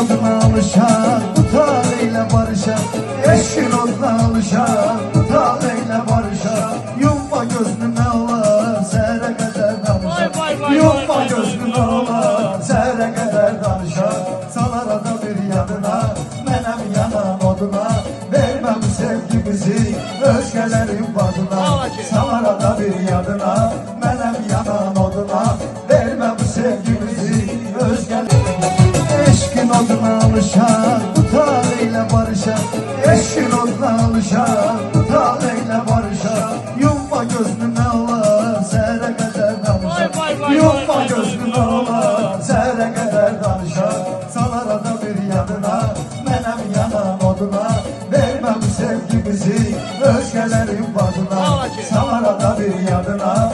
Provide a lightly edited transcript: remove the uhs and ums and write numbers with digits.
oduna alışan, bu taleyle barışan. Eşkin oduna alışan, bu taleyle barışan. Yumma gözünü ne olar, sehre kadar danışan. Yumma gözünü ne olar, sehre kadar danışan. Salar ada bir yadına, menem yanan oduna. Vermem sevgimizi, özgelerin badına. Salar ada bir yadına, menem yanan oduna. Vermem sevgimizi, özgelerin. Eşkin oduna alışan, bu taleyle barışan. Eşkin oduna alışan, bu taleyle barışan. Yumma gözünü ne olar, sehre kadar danışan. Yumma gözünü ne olar, sehre kadar danışan. Salar ada bir yadına, menem yanan oduna. Vermem sevgimizi, özgelerin badına. Salar ada bir yadına,